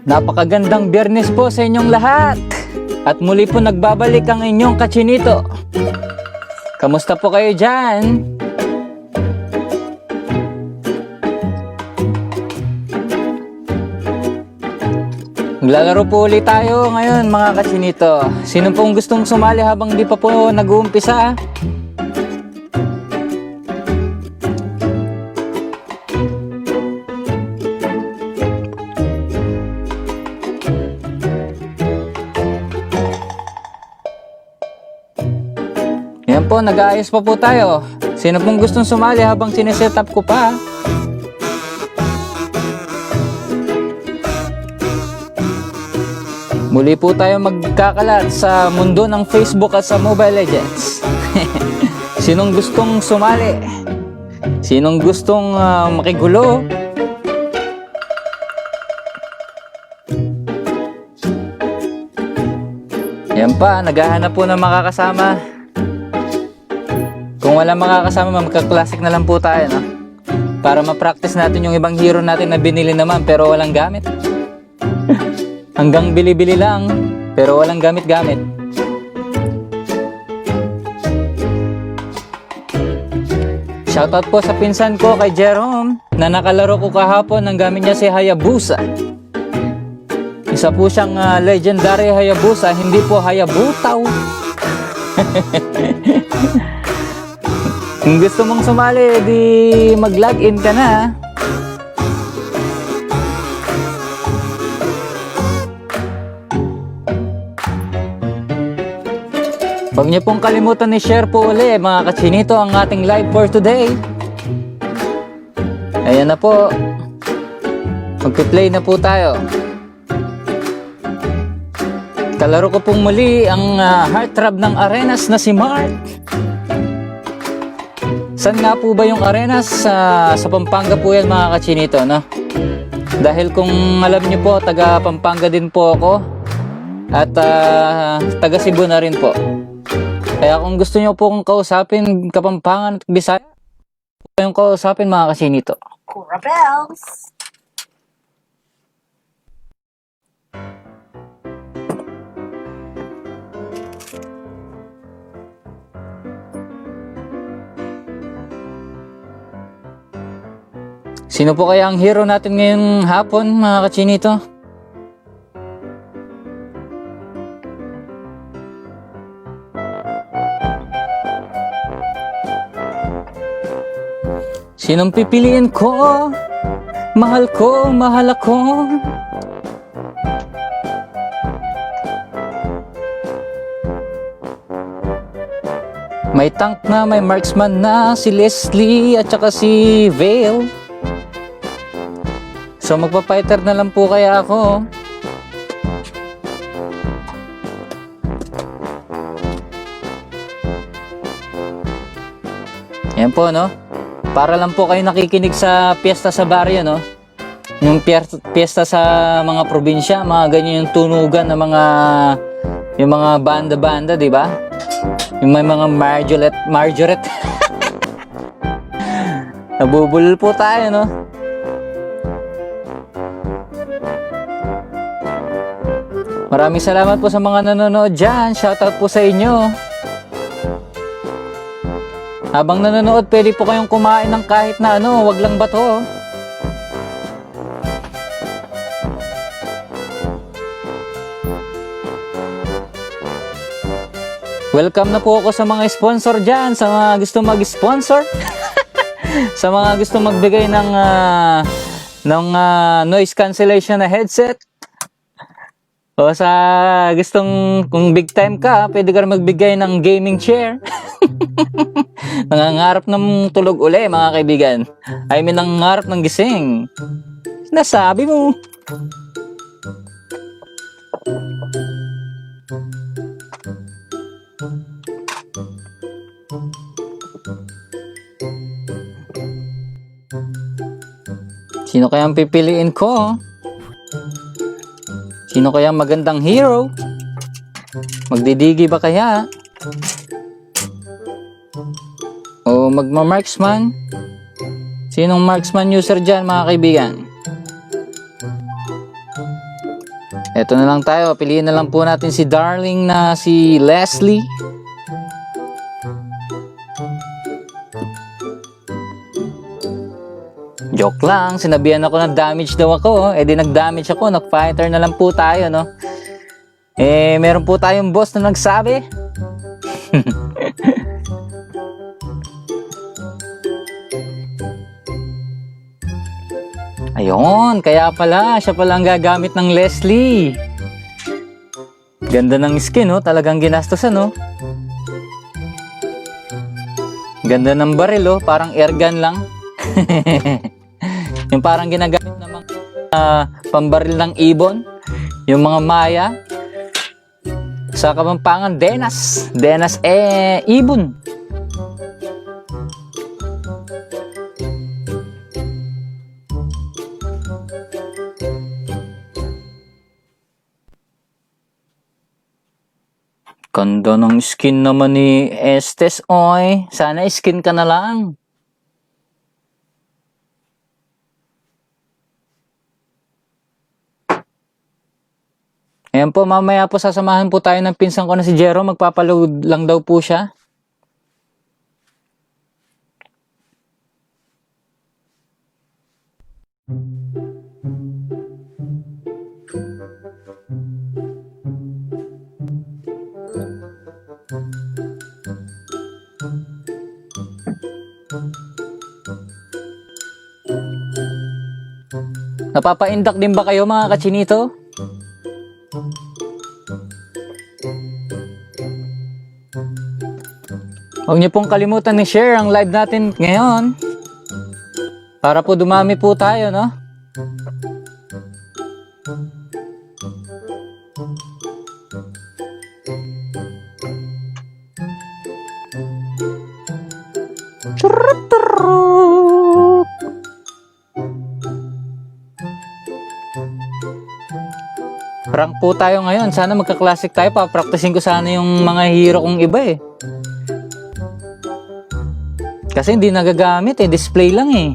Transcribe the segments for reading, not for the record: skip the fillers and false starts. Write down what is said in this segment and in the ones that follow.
Napakagandang Biyernes po sa inyong lahat. At muli po nagbabalik ang inyong kachinito. Kamusta po kayo dyan? Maglalaro po ulit tayo ngayon mga kachinito. Sino pong gustong sumali habang di pa po nag-uumpisa? Yan po, nag-aayos pa po tayo. Sino pong gustong sumali habang sineset up ko pa? Muli po tayo magkakalat sa mundo ng Facebook at sa Mobile Legends. Sinong gustong sumali? Sinong gustong makigulo? Yan pa, naghahanap po ng makakasama. Kung wala makakasama, magka-classic na lang po tayo, no? Para ma-practice natin yung ibang hero natin na binili naman pero walang gamit. Hanggang bili-bili lang, pero walang gamit-gamit. Shoutout po sa pinsan ko kay Jerome na nakalaro ko kahapon. Ang gamit niya si Hayabusa. Isa po siyang legendary Hayabusa, hindi po Hayabutaw. Kung gusto mong sumali, di mag-login ka na. Huwag niyo pong kalimutan i-share po ulit mga kachinito ang ating live for today. Ayan na po. Magpi-play na po tayo. Kalaro ko pong muli ang heartthrob ng Arenas na si Mark. Saan nga po ba yung Arenas? Sa Pampanga po yan mga kachinito, no? Dahil kung alam niyo po, taga Pampanga din po ako. At taga Cebu na rin po. Kaya kung gusto niyo po kong kausapin, Kapampangan at Bisaya, po yung kausapin mga kasinito. Cora Bells! Sino po kaya ang hero natin ngayong hapon mga kachinito? Sinong pipiliin ko? Mahal ko, mahal ako. May tank na, may marksman na, si Leslie at saka si Vale. So magpa-fighter na lang po kaya ako. Yan po, no? Para lang po kayo nakikinig sa piyesta sa baryo, no? Yung piyesta sa mga probinsya, mga ganyan yung tunugan ng yung mga banda-banda, di ba? Yung may mga Marjoret. Nabubulol po tayo, no? Maraming salamat po sa mga nanonood dyan. Shoutout po sa inyo. Habang nanonood, pwede po kayong kumain ng kahit na ano, wag lang bato. Welcome na po ako sa mga sponsor dyan, sa mga gusto mag-sponsor. Sa mga gusto magbigay ng noise cancellation na headset. O sa gustong, kung big time ka, pwede ka magbigay ng gaming chair. Nangangarap ng tulog uli mga kaibigan. I mean, nangangarap ng gising. Nasabi mo. Sino kaya ang pipiliin ko? Sino kaya ang magandang hero? Magdidigi ba kaya? O magma-marksman? Sinong marksman user dyan mga kaibigan? Eto na lang tayo. Piliin na lang po natin si darling na si Leslie. Joke lang, sinabihan ako na damage daw ako. Eh di nag-damage ako, nag-fighter na lang po tayo, no? Eh, meron po tayong boss na nagsabi. Ayun, kaya pala, siya pala ang gagamit ng Leslie. Ganda ng skin, no? Talagang ginastosan, no? Ganda ng baril, oh. Parang airgun lang. Yung parang ginagamit ng mga pambaril ng ibon. Yung mga Maya. Sa Kapampangan, Denas. Denas, ibon. Ganda ng skin naman ni Estes, oy. Sana skin ka na lang. Ayan po, mamaya po sasamahan po tayo ng pinsan ko na si Jero. Magpapaload lang daw po siya. Napapa-induct din ba kayo mga kachinito? Huwag niyo pong kalimutan ni share ang live natin ngayon. Para po dumami po tayo, no? Rank po tayo ngayon. Sana magka-classic tayo. Papracticing ko sana yung mga hero kong iba eh. Kasi hindi nagagamit eh. Display lang eh.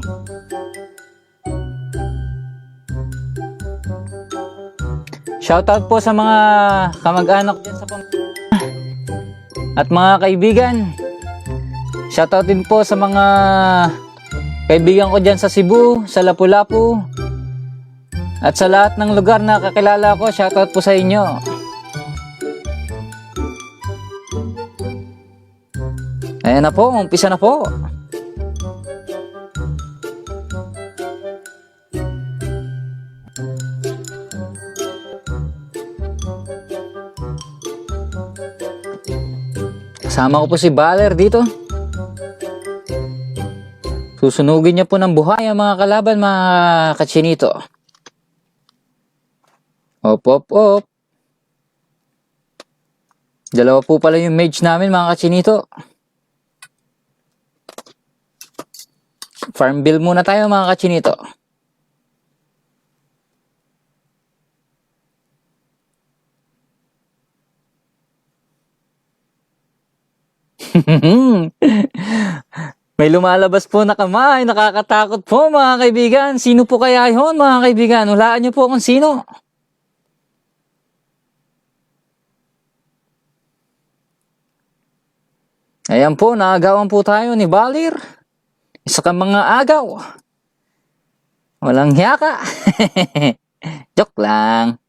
Shoutout po sa mga kamag-anak dyan sa at mga kaibigan. Shoutout din po sa mga kaibigan ko dyan sa Cebu, sa Lapu-Lapu. At sa lahat ng lugar na kakilala ko, shoutout po sa inyo. Ayan na po, umpisa na po. Kasama ko po si Baler dito. Susunugin niya po ng buhay ang mga kalaban, mga kachinito. Op, op, op. Dalawa po pala yung mage namin, mga kachinito. Farm bill muna tayo, mga kachinito. May lumalabas po na kamay. Nakakatakot po, mga kaibigan. Sino po kaya yun, mga kaibigan? Hulaan niyo po kung sino. Ayan po, naagawan po tayo ni Balir. Isa kang mga agaw. Walang hiya ka. Joke lang.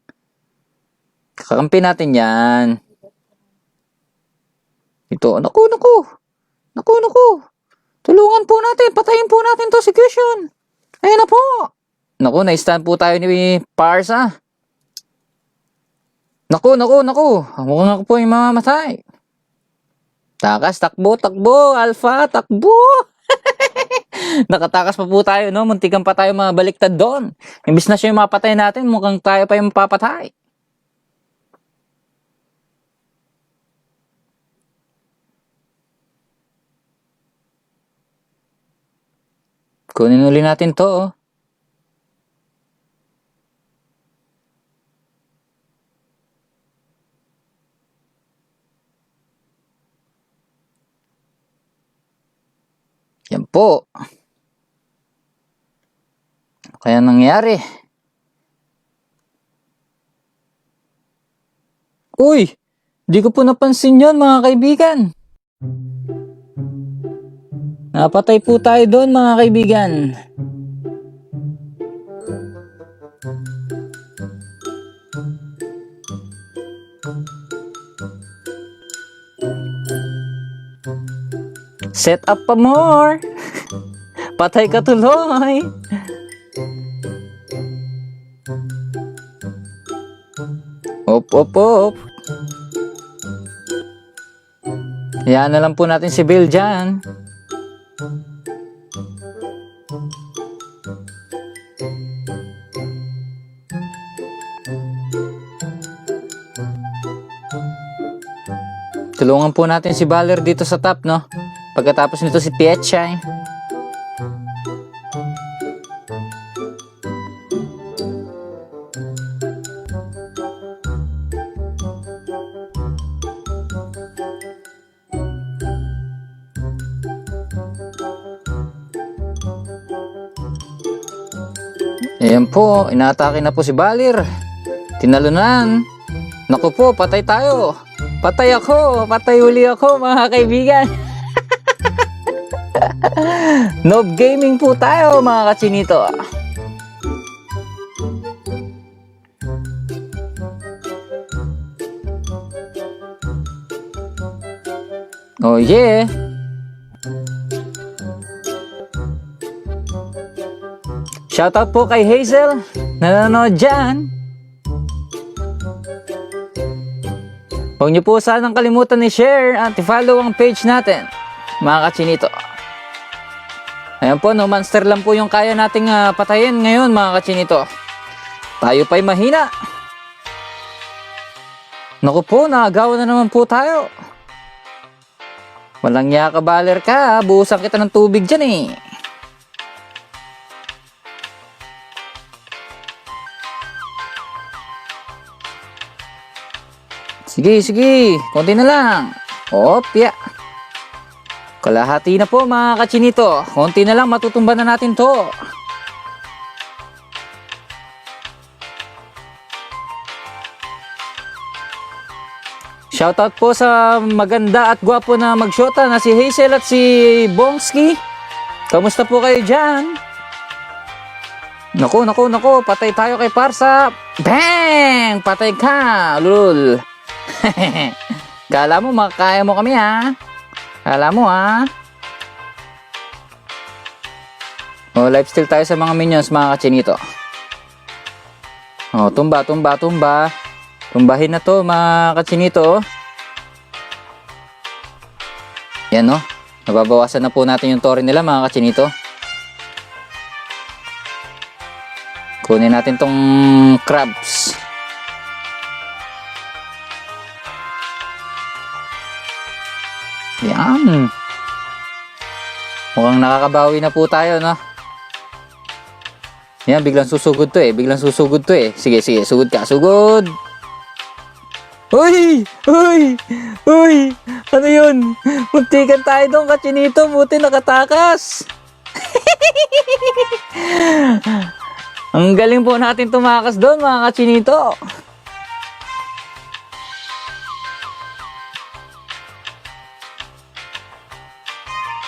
Kakampi natin yan. Ito, naku. Tulungan po natin, patayin po natin to si Cushion. Ayan na po. Naku, na-stand po tayo ni Parsa. Naku. Mukhang ako po yung mamamatay. Takas, takbo, Alpha, takbo. Nakatakas pa po tayo, no? Muntikan pa tayo mabaliktad doon. Imbis na siya yung mapatay natin, mukhang tayo pa yung mapapatay. Kunin uli natin to, oh. Yan po. Kaya nangyari. Uy! Di ko po napansin yun mga kaibigan. Napatay po tayo doon mga kaibigan. Set up pa more. Patay ka tuloy. Op, op, op. Hayaan na lang po natin si Bill dyan. Tulungan po natin si Baller dito sa top, no? Pagkatapos nito si Pietchay. Ayan po, inaatake na po si Balir. Tinalunan. Naku po, patay tayo. Patay ako, patay uli ako mga kaibigan. Noob gaming po tayo mga kachinito. Oh yeah. Shoutout po kay Hazel na nanonood dyan. Huwag niyo po sanang kalimutan i-share at i-follow ang page natin, mga kachinito. Ayan po, no monster lang po yung kaya nating patayin ngayon, mga kachinito. Tayo pa'y mahina. Naku po, naagawa na naman po tayo. Walang niya ka, Baler ka. Buhusan kita ng tubig dyan eh. Sige, sige. Konti na lang. Opya. Kalahati na po mga kachinito. Konti na lang, matutumba na natin to. Shoutout po sa maganda at gwapo na magshota na si Hazel at si Bongski. Kamusta po kayo dyan? Naku, naku, naku. Patay tayo kay Parsa. Bang! Patay ka, lul. Kala mo makakaya mo kami ha? Kala mo ha? O, lifesteal tayo sa mga minions mga kachinito. O, tumba, tumba, tumba. Tumbahin na to mga kachinito. Yan o. Nababawasan na po natin yung tori nila mga kachinito. Kunin natin tong crabs. Yan. Mukhang nakakabawi na po tayo, no? Yan, biglang susugod to eh. Biglang susugod to eh. Sige, sige. Sugod ka. Sugod! Uy! Uy! Uy! Ano yun? Muntikan tayo doon, kachinito. Buti nakatakas. Ang galing po natin tumakas doon, mga kachinito.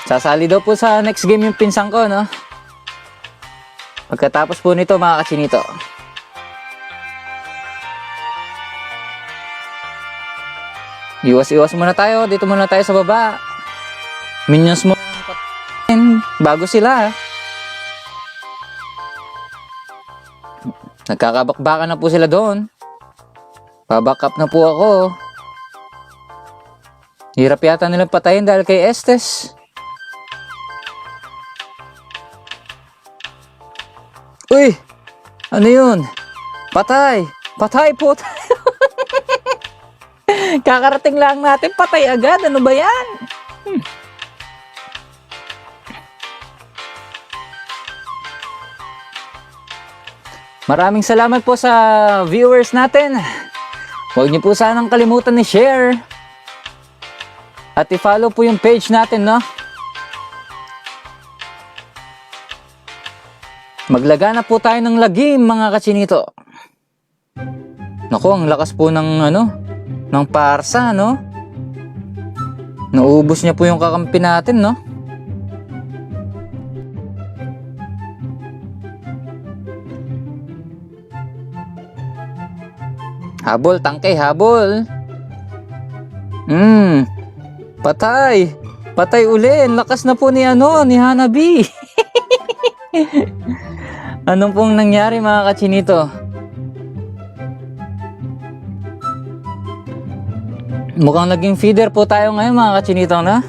Sasali daw po sa next game yung pinsang ko, no? Pagkatapos po nito, mga kachinito. Iwas-iwas muna tayo. Dito muna tayo sa baba. Minions mo bago sila. Nagkakabakbakan na po sila doon. Baback up na po ako. Hirap yata nilang patayin dahil kay Estes. Uy! Ano yun? Patay! Patay po tayo! Kakarating lang natin, patay agad. Ano ba yan? Maraming salamat po sa viewers natin. Huwag niyo po sanang kalimutan ni share. At i-follow po yung page natin, no? Maglaga na po tayo ng lagim, mga kachinito. Naku, ang lakas po ng ng parsa, no? Naubos niya po yung kakampi natin, no? Habol, tangke, habol. Patay. Patay uli. Ang lakas na po ni Hanabi. Anong pong nangyari mga kachinito? Mukhang naging feeder po tayo ngayon mga kachinito na.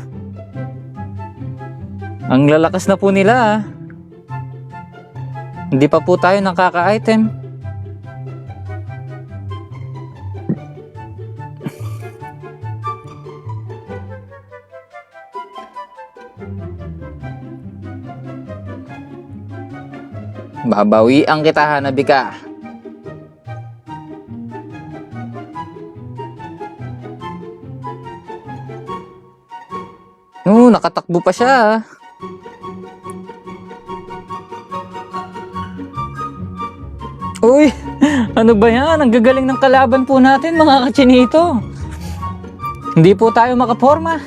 Ang lalakas na po nila. Hindi pa po tayo nakaka-item. Babawian kita, Hanabi ka. Nakatakbo pa siya. Uy, ano ba yan? Ang gagaling ng kalaban po natin mga kachinito. Hindi po tayo makaporma.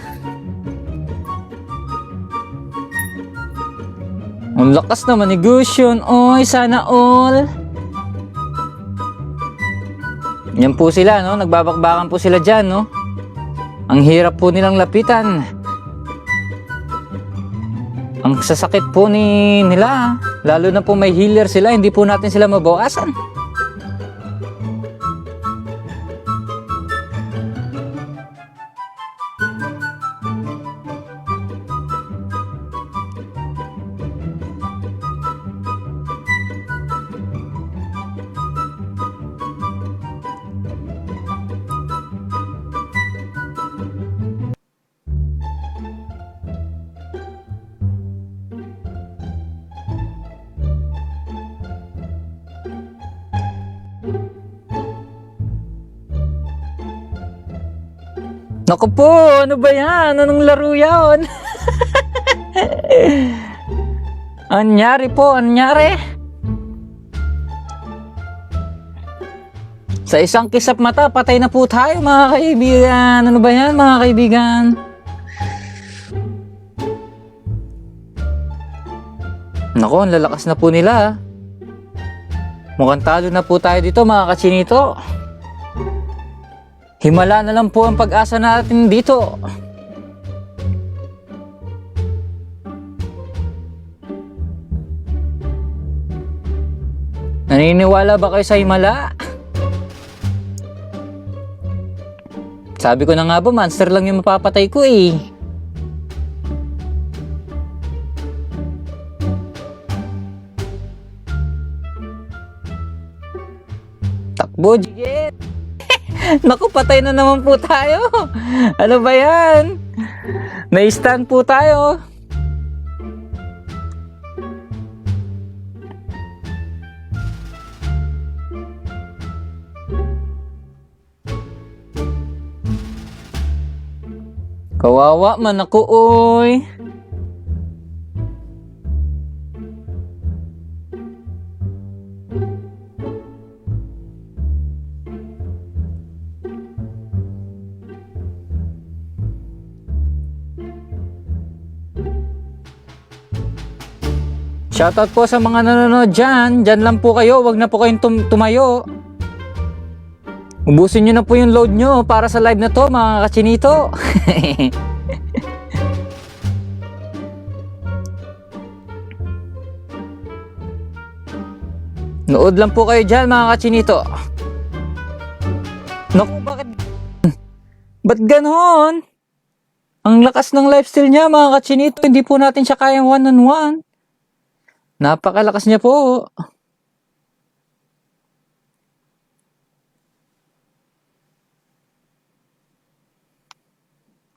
Ang lakas naman ni Gusion. Oy, sana all. Yan po sila, no? Nagbabakbakan po sila dyan, no? Ang hirap po nilang lapitan. Ang sasakit po nila. Lalo na po may healer sila, hindi po natin sila mabawasan. Naku po, ano ba yan? Anong laro yan? Anyari po, anyari. Sa isang kisap mata, patay na po tayo mga kaibigan. Ano ba yan mga kaibigan? Naku, ang lalakas na po nila. Mukhang talo na po tayo dito mga kachinito. Himala na lang po ang pag-asa natin dito. Naniniwala ba kayo sa himala? Sabi ko na nga ba, monster lang yung mapapatay ko eh. Takbo, Jigit! Naku, patay na naman po tayo. Ano ba yan? Na-stand po tayo. Kawawa man ako, oy. Shoutout po sa mga nanonood dyan. Dyan lang po kayo. Huwag na po kayong tumayo. Ubusin nyo na po yung load nyo para sa live na to mga kachinito. Nood lang po kayo dyan mga kachinito. Naku, bakit? Ba't ganon? Ang lakas ng lifestyle niya mga kachinito. Hindi po natin siya kayang one-on-one. Napakalakas niya po.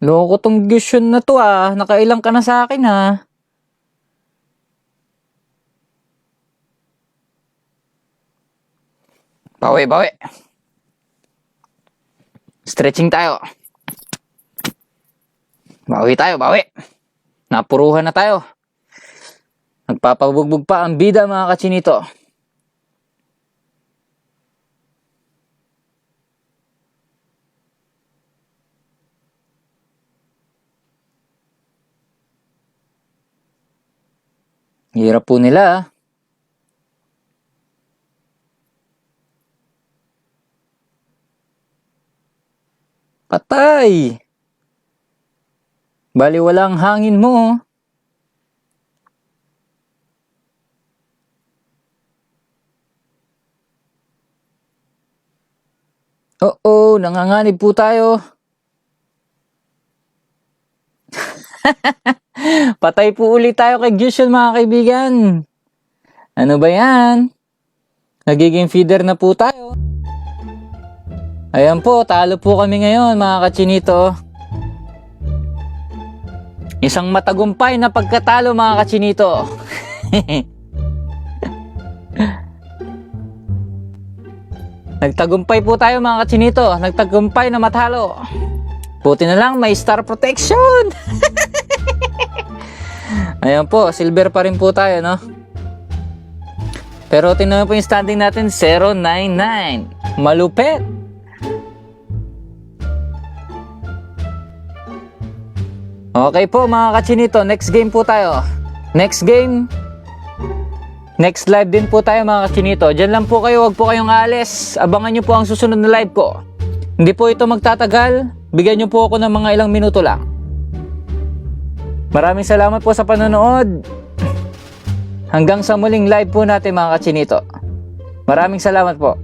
Loko tong Gusion na to ah. Nakailang ka na sa akin ah. Bawi, bawi. Stretching tayo. Bawi tayo, bawi. Napuruhan na tayo. Nagpapabugbog pa ang bida mga kachinito. Hirap po nila ah. Patay! Bali walang hangin mo. Oo, nanganganib po tayo. Patay po ulit tayo kay Gusion mga kaibigan. Ano ba yan? Nagiging feeder na po tayo. Ayan po, talo po kami ngayon mga kachinito. Isang matagumpay na pagkatalo mga kachinito. Nagtagumpay po tayo mga kachinito. Nagtagumpay na matalo. Buti na lang may star protection. Ayan po, silver pa rin po tayo, no? Pero tingnan po yung standing natin, 099. Malupet. Okay po mga kachinito, next game po tayo. Next game. Next live din po tayo mga kachinito. Diyan lang po kayo, wag po kayong aalis. Abangan nyo po ang susunod na live ko. Hindi po ito magtatagal. Bigyan nyo po ako ng mga ilang minuto lang. Maraming salamat po sa panonood. Hanggang sa muling live po natin mga kachinito. Maraming salamat po.